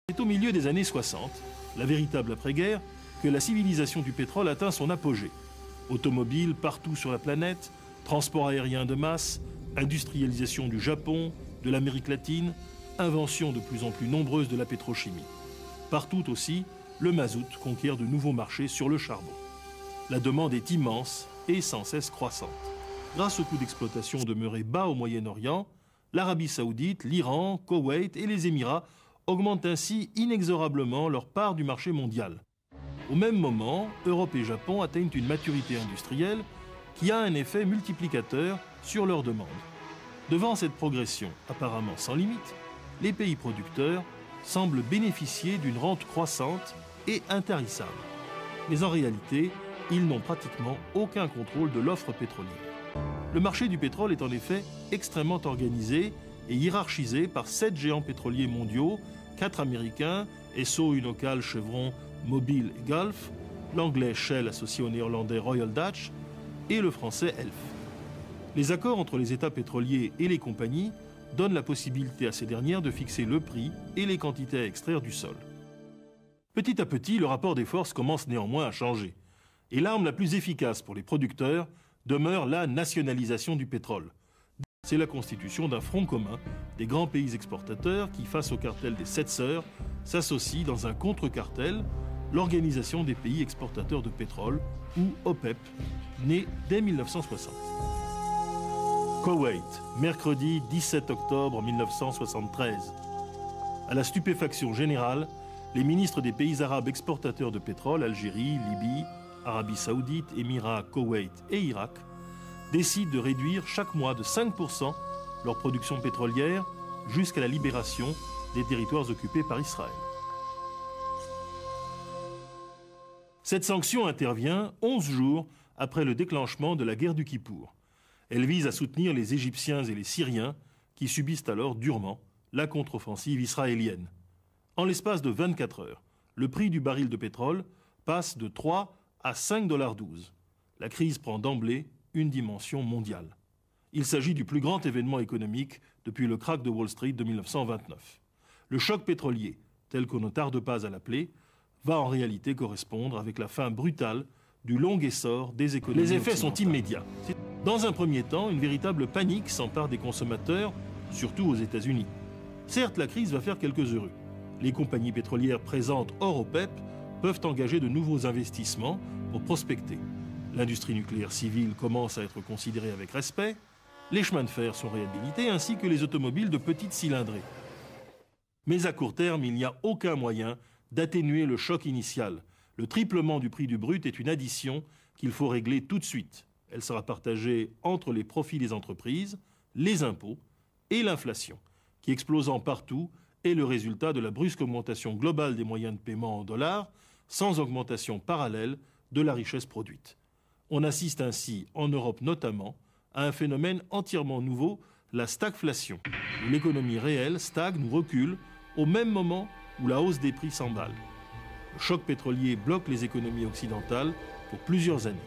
C'est au milieu des années 60, la véritable après-guerre, que la civilisation du pétrole atteint son apogée. Automobiles partout sur la planète, transport aérien de masse, industrialisation du Japon, de l'Amérique latine, invention de plus en plus nombreuse de la pétrochimie. Partout aussi, le mazout conquiert de nouveaux marchés sur le charbon. La demande est immense et sans cesse croissante. Grâce au coût d'exploitation demeuré bas au Moyen-Orient, l'Arabie saoudite, l'Iran, Koweït et les Émirats augmentent ainsi inexorablement leur part du marché mondial. Au même moment, Europe et Japon atteignent une maturité industrielle qui a un effet multiplicateur sur leur demande. Devant cette progression apparemment sans limite, les pays producteurs semblent bénéficier d'une rente croissante et intarissable. Mais en réalité, ils n'ont pratiquement aucun contrôle de l'offre pétrolière. Le marché du pétrole est en effet extrêmement organisé et hiérarchisé par 7 géants pétroliers mondiaux, 4 américains, Esso, Unocal, Chevron, Mobil et Gulf, l'anglais Shell associé au néerlandais Royal Dutch et le français Elf. Les accords entre les États pétroliers et les compagnies donnent la possibilité à ces dernières de fixer le prix et les quantités à extraire du sol. Petit à petit, le rapport des forces commence néanmoins à changer. Et l'arme la plus efficace pour les producteurs demeure la nationalisation du pétrole. C'est la constitution d'un front commun des grands pays exportateurs qui, face au cartel des 7 sœurs, s'associent dans un contre-cartel, l'Organisation des pays exportateurs de pétrole, ou OPEP, née dès 1960. Koweït, mercredi 17 octobre 1973. À la stupéfaction générale, les ministres des pays arabes exportateurs de pétrole, Algérie, Libye, Arabie saoudite, Émirats, Koweït et Irak, décident de réduire chaque mois de 5% leur production pétrolière jusqu'à la libération des territoires occupés par Israël. Cette sanction intervient 11 jours après le déclenchement de la guerre du Kippour. Elle vise à soutenir les Égyptiens et les Syriens qui subissent alors durement la contre-offensive israélienne. En l'espace de 24 heures, le prix du baril de pétrole passe de 3 à 5,12 $. La crise prend d'emblée une dimension mondiale. Il s'agit du plus grand événement économique depuis le krach de Wall Street de 1929. Le choc pétrolier, tel qu'on ne tarde pas à l'appeler, va en réalité correspondre avec la fin brutale du long essor des économies occidentales. Les effets sont immédiats. Dans un premier temps, une véritable panique s'empare des consommateurs, surtout aux États-Unis. Certes, la crise va faire quelques heureux. Les compagnies pétrolières présentes hors OPEP peuvent engager de nouveaux investissements pour prospecter. L'industrie nucléaire civile commence à être considérée avec respect, les chemins de fer sont réhabilités ainsi que les automobiles de petite cylindrée. Mais à court terme, il n'y a aucun moyen d'atténuer le choc initial. Le triplement du prix du brut est une addition qu'il faut régler tout de suite. Elle sera partagée entre les profits des entreprises, les impôts et l'inflation, qui explosant partout est le résultat de la brusque augmentation globale des moyens de paiement en dollars, sans augmentation parallèle de la richesse produite. On assiste ainsi, en Europe notamment, à un phénomène entièrement nouveau, la stagflation, où l'économie réelle stagne ou recule au même moment où la hausse des prix s'emballe. Le choc pétrolier bloque les économies occidentales pour plusieurs années.